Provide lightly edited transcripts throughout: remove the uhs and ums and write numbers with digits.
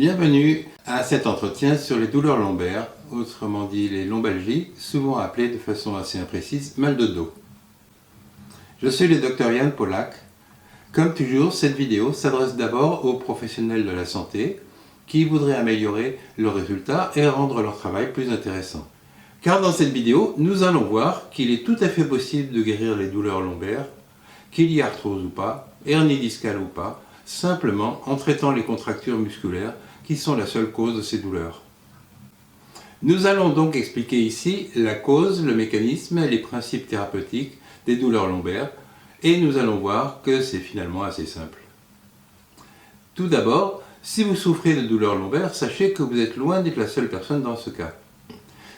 Bienvenue à cet entretien sur les douleurs lombaires, autrement dit les lombalgies, souvent appelées de façon assez imprécise mal de dos. Je suis le Dr Jan Polak. Comme toujours, cette vidéo s'adresse d'abord aux professionnels de la santé qui voudraient améliorer leurs résultats et rendre leur travail plus intéressant. Car dans cette vidéo, nous allons voir qu'il est tout à fait possible de guérir les douleurs lombaires, qu'il y ait arthrose ou pas, hernie discale ou pas, simplement en traitant les contractures musculaires qui sont la seule cause de ces douleurs. Nous allons donc expliquer ici la cause, le mécanisme et les principes thérapeutiques des douleurs lombaires et nous allons voir que c'est finalement assez simple. Tout d'abord, si vous souffrez de douleurs lombaires, sachez que vous êtes loin d'être la seule personne dans ce cas.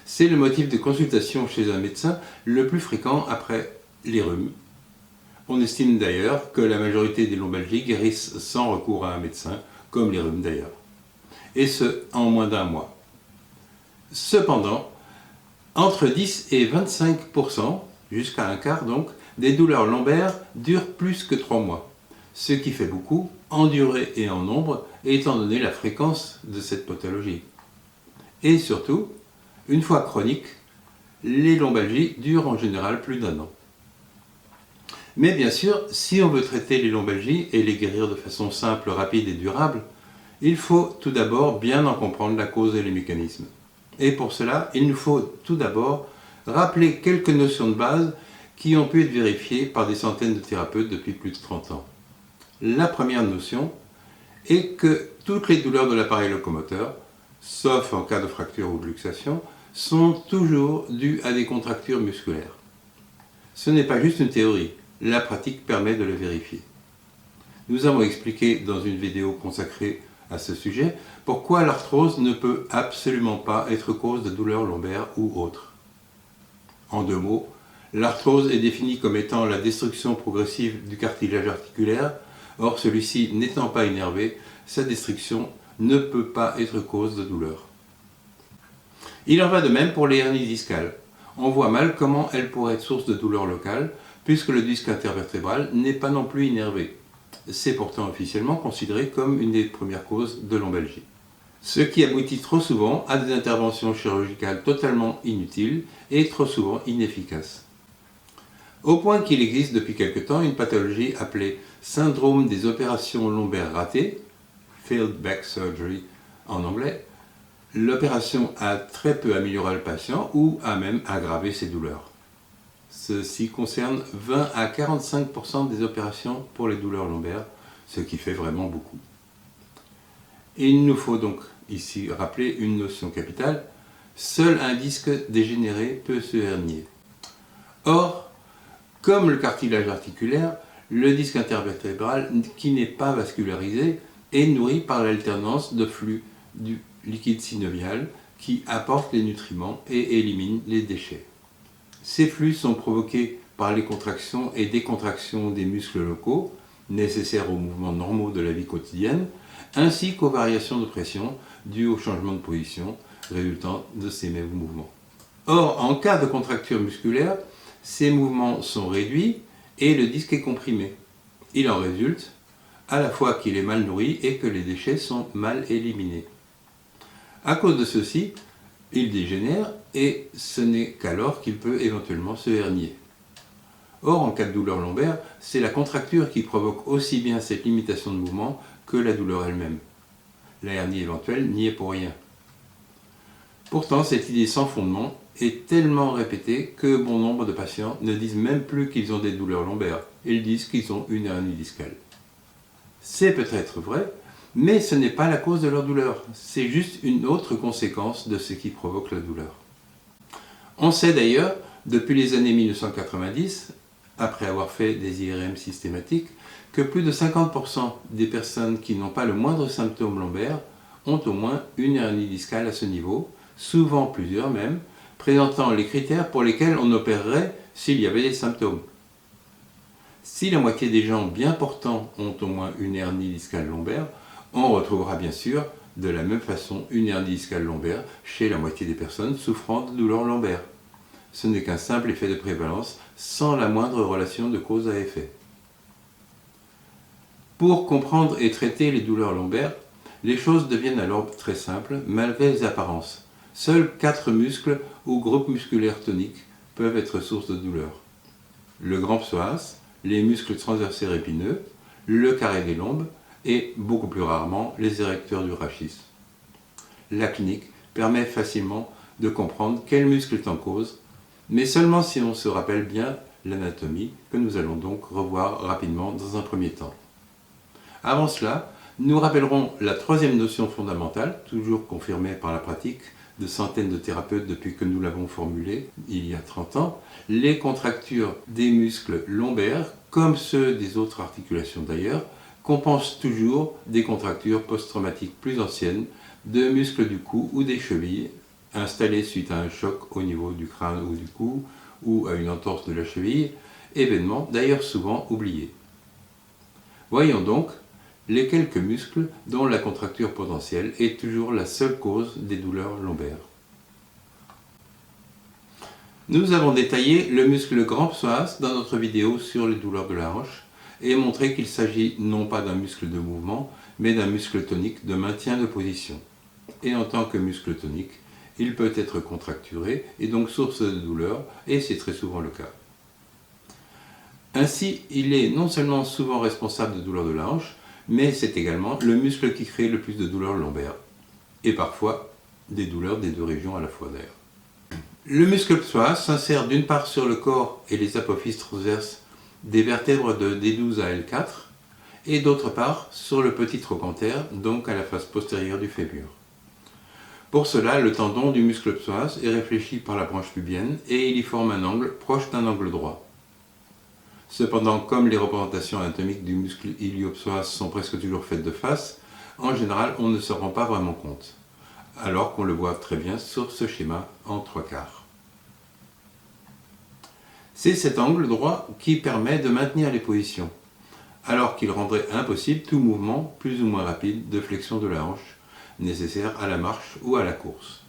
C'est le motif de consultation chez un médecin le plus fréquent après les rhumes. On estime d'ailleurs que la majorité des lombalgies guérissent sans recours à un médecin, comme les rhumes d'ailleurs, et ce, en moins d'un mois. Cependant, entre 10 et 25%, jusqu'à un quart donc, des douleurs lombaires durent plus que 3 mois, ce qui fait beaucoup, en durée et en nombre, étant donné la fréquence de cette pathologie. Et surtout, une fois chroniques, les lombalgies durent en général plus d'1 an. Mais bien sûr, si on veut traiter les lombalgies et les guérir de façon simple, rapide et durable, il faut tout d'abord bien en comprendre la cause et les mécanismes. Et pour cela, il nous faut tout d'abord rappeler quelques notions de base qui ont pu être vérifiées par des centaines de thérapeutes depuis plus de 30 ans. La première notion est que toutes les douleurs de l'appareil locomoteur, sauf en cas de fracture ou de luxation, sont toujours dues à des contractures musculaires. Ce n'est pas juste une théorie. La pratique permet de le vérifier. Nous avons expliqué dans une vidéo consacrée à ce sujet pourquoi l'arthrose ne peut absolument pas être cause de douleurs lombaires ou autres. En 2 mots, l'arthrose est définie comme étant la destruction progressive du cartilage articulaire. Or, celui-ci n'étant pas innervé, sa destruction ne peut pas être cause de douleur. Il en va de même pour les hernies discales. On voit mal comment elles pourraient être source de douleurs locales, puisque le disque intervertébral n'est pas non plus innervé. C'est pourtant officiellement considéré comme une des premières causes de lombalgie. Ce qui aboutit trop souvent à des interventions chirurgicales totalement inutiles et trop souvent inefficaces. Au point qu'il existe depuis quelque temps une pathologie appelée syndrome des opérations lombaires ratées, failed back surgery en anglais. L'opération a très peu amélioré le patient ou a même aggravé ses douleurs. Ceci concerne 20 à 45% des opérations pour les douleurs lombaires, ce qui fait vraiment beaucoup. Et il nous faut donc ici rappeler une notion capitale, seul un disque dégénéré peut se hernier. Or, comme le cartilage articulaire, le disque intervertébral qui n'est pas vascularisé est nourri par l'alternance de flux du liquide synovial qui apporte les nutriments et élimine les déchets. Ces flux sont provoqués par les contractions et décontractions des muscles locaux, nécessaires aux mouvements normaux de la vie quotidienne, ainsi qu'aux variations de pression dues au changement de position résultant de ces mêmes mouvements. Or, en cas de contracture musculaire, ces mouvements sont réduits et le disque est comprimé. Il en résulte à la fois qu'il est mal nourri et que les déchets sont mal éliminés. À cause de ceci, il dégénère et ce n'est qu'alors qu'il peut éventuellement se hernier. Or, en cas de douleur lombaire, c'est la contracture qui provoque aussi bien cette limitation de mouvement que la douleur elle-même. La hernie éventuelle n'y est pour rien. Pourtant, cette idée sans fondement est tellement répétée que bon nombre de patients ne disent même plus qu'ils ont des douleurs lombaires, ils disent qu'ils ont une hernie discale. C'est peut-être vrai, mais ce n'est pas la cause de leur douleur, c'est juste une autre conséquence de ce qui provoque la douleur. On sait d'ailleurs, depuis les années 1990, après avoir fait des IRM systématiques, que plus de 50% des personnes qui n'ont pas le moindre symptôme lombaire ont au moins une hernie discale à ce niveau, souvent plusieurs même, présentant les critères pour lesquels on opérerait s'il y avait des symptômes. Si la moitié des gens bien portants ont au moins une hernie discale lombaire, on retrouvera bien sûr de la même façon une hernie discale lombaire chez la moitié des personnes souffrant de douleurs lombaires. Ce n'est qu'un simple effet de prévalence sans la moindre relation de cause à effet. Pour comprendre et traiter les douleurs lombaires, Les choses deviennent alors très simples malgré les apparences. Seuls 4 muscles ou groupes musculaires toniques peuvent être source de douleur. Le grand psoas, les muscles transversaires épineux, le carré des lombes et, beaucoup plus rarement, les érecteurs du rachis. La clinique permet facilement de comprendre quel muscle est en cause, mais seulement si on se rappelle bien l'anatomie, que nous allons donc revoir rapidement dans un premier temps. Avant cela, nous rappellerons la troisième notion fondamentale, toujours confirmée par la pratique de centaines de thérapeutes depuis que nous l'avons formulée il y a 30 ans, les contractures des muscles lombaires, comme ceux des autres articulations d'ailleurs, compensent toujours des contractures post-traumatiques plus anciennes de muscles du cou ou des chevilles, installés suite à un choc au niveau du crâne ou du cou, ou à une entorse de la cheville, événement d'ailleurs souvent oublié. Voyons donc les quelques muscles dont la contracture potentielle est toujours la seule cause des douleurs lombaires. Nous avons détaillé le muscle grand psoas dans notre vidéo sur les douleurs de la hanche et montré qu'il s'agit non pas d'un muscle de mouvement, mais d'un muscle tonique de maintien de position. Et en tant que muscle tonique, il peut être contracturé et donc source de douleur, et c'est très souvent le cas. Ainsi, il est non seulement souvent responsable de douleurs de la hanche, mais c'est également le muscle qui crée le plus de douleurs lombaires, et parfois des douleurs des deux régions à la fois d'ailleurs. Le muscle psoas s'insère d'une part sur le corps et les apophyses transverses des vertèbres de D12 à L4, et d'autre part sur le petit trochanter, donc à la face postérieure du fémur. Pour cela, le tendon du muscle psoas est réfléchi par la branche pubienne et il y forme un angle proche d'un angle droit. Cependant, comme les représentations anatomiques du muscle iliopsoas sont presque toujours faites de face, en général on ne se rend pas vraiment compte, alors qu'on le voit très bien sur ce schéma en 3/4. C'est cet angle droit qui permet de maintenir les positions, alors qu'il rendrait impossible tout mouvement plus ou moins rapide de flexion de la hanche, nécessaire à la marche ou à la course.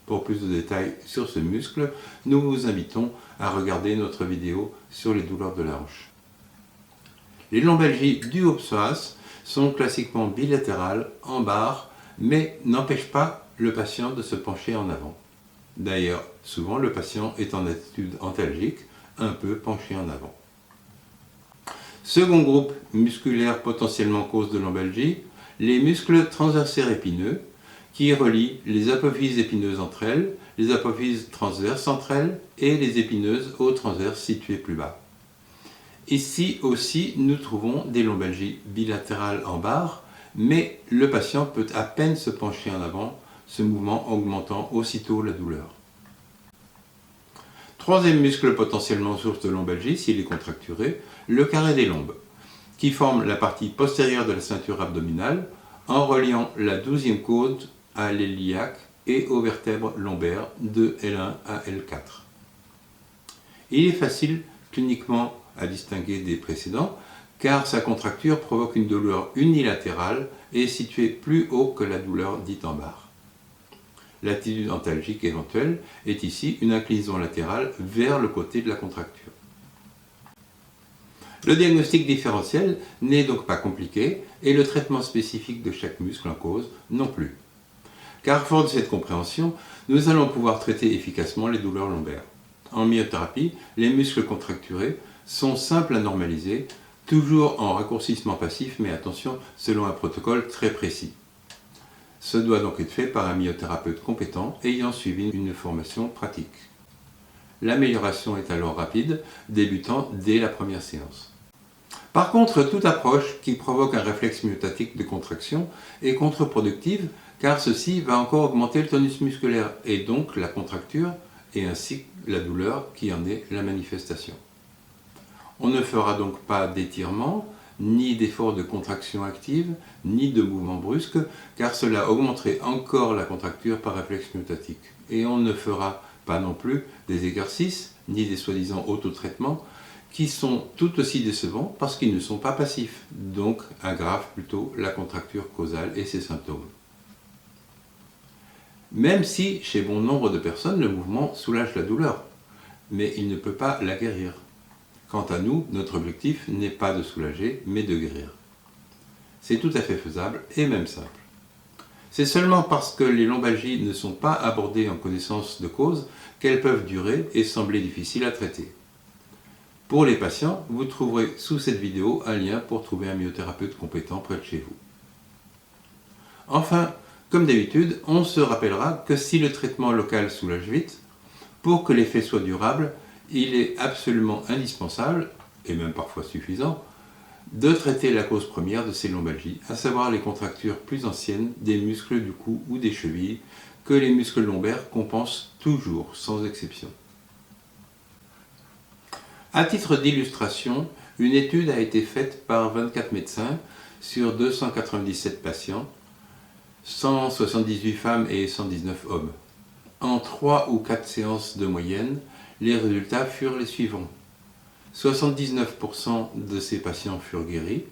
Pour plus de détails sur ce muscle, nous vous invitons à regarder notre vidéo sur les douleurs de la hanche. Les lombalgies dues au psoas sont classiquement bilatérales, en barre, mais n'empêchent pas le patient de se pencher en avant. D'ailleurs, souvent le patient est en attitude antalgique, un peu penché en avant. Second groupe musculaire potentiellement cause de lombalgie, les muscles transversaires épineux qui relient les apophyses épineuses entre elles, les apophyses transverses entre elles et les épineuses aux transverses situées plus bas. Ici aussi, nous trouvons des lombalgies bilatérales en barre, mais le patient peut à peine se pencher en avant, ce mouvement augmentant aussitôt la douleur. Troisième muscle potentiellement source de lombalgie, s'il est contracturé, le carré des lombes, qui forme la partie postérieure de la ceinture abdominale en reliant la 12e côte à l'iliaque et aux vertèbres lombaires de L1 à L4. Il est facile cliniquement à distinguer des précédents car sa contracture provoque une douleur unilatérale et est située plus haut que la douleur dite en barre. L'attitude antalgique éventuelle est ici une inclinaison latérale vers le côté de la contracture. Le diagnostic différentiel n'est donc pas compliqué et le traitement spécifique de chaque muscle en cause non plus. Car fort de cette compréhension, nous allons pouvoir traiter efficacement les douleurs lombaires. En myothérapie, les muscles contracturés sont simples à normaliser, toujours en raccourcissement passif, mais attention, selon un protocole très précis. Ce doit donc être fait par un myothérapeute compétent ayant suivi une formation pratique. L'amélioration est alors rapide, débutant dès la première séance. Par contre, toute approche qui provoque un réflexe myotatique de contraction est contre-productive car ceci va encore augmenter le tonus musculaire et donc la contracture et ainsi la douleur qui en est la manifestation. On ne fera donc pas d'étirement, ni d'effort de contraction active, ni de mouvement brusque, car cela augmenterait encore la contracture par réflexe myotatique. Et on ne fera pas non plus des exercices, ni des soi-disant autotraitements, qui sont tout aussi décevants parce qu'ils ne sont pas passifs, donc aggravent plutôt la contracture causale et ses symptômes. Même si, chez bon nombre de personnes, le mouvement soulage la douleur, mais il ne peut pas la guérir. Quant à nous, notre objectif n'est pas de soulager, mais de guérir. C'est tout à fait faisable et même simple. C'est seulement parce que les lombalgies ne sont pas abordées en connaissance de cause qu'elles peuvent durer et sembler difficiles à traiter. Pour les patients, vous trouverez sous cette vidéo un lien pour trouver un myothérapeute compétent près de chez vous. Enfin, comme d'habitude, on se rappellera que si le traitement local soulage vite, pour que l'effet soit durable, il est absolument indispensable, et même parfois suffisant, de traiter la cause première de ces lombalgies, à savoir les contractures plus anciennes des muscles du cou ou des chevilles, que les muscles lombaires compensent toujours, sans exception. À titre d'illustration, une étude a été faite par 24 médecins sur 297 patients, 178 femmes et 119 hommes. En 3 ou 4 séances de moyenne, les résultats furent les suivants. 79% de ces patients furent guéris,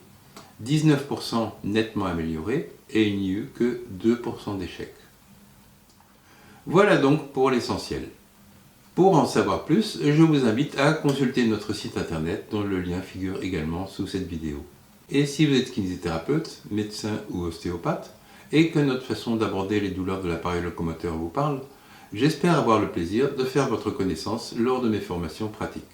19% nettement améliorés et il n'y eut que 2% d'échecs. Voilà donc pour l'essentiel. Pour en savoir plus, je vous invite à consulter notre site internet dont le lien figure également sous cette vidéo. Et si vous êtes kinésithérapeute, médecin ou ostéopathe, et que notre façon d'aborder les douleurs de l'appareil locomoteur vous parle, j'espère avoir le plaisir de faire votre connaissance lors de mes formations pratiques.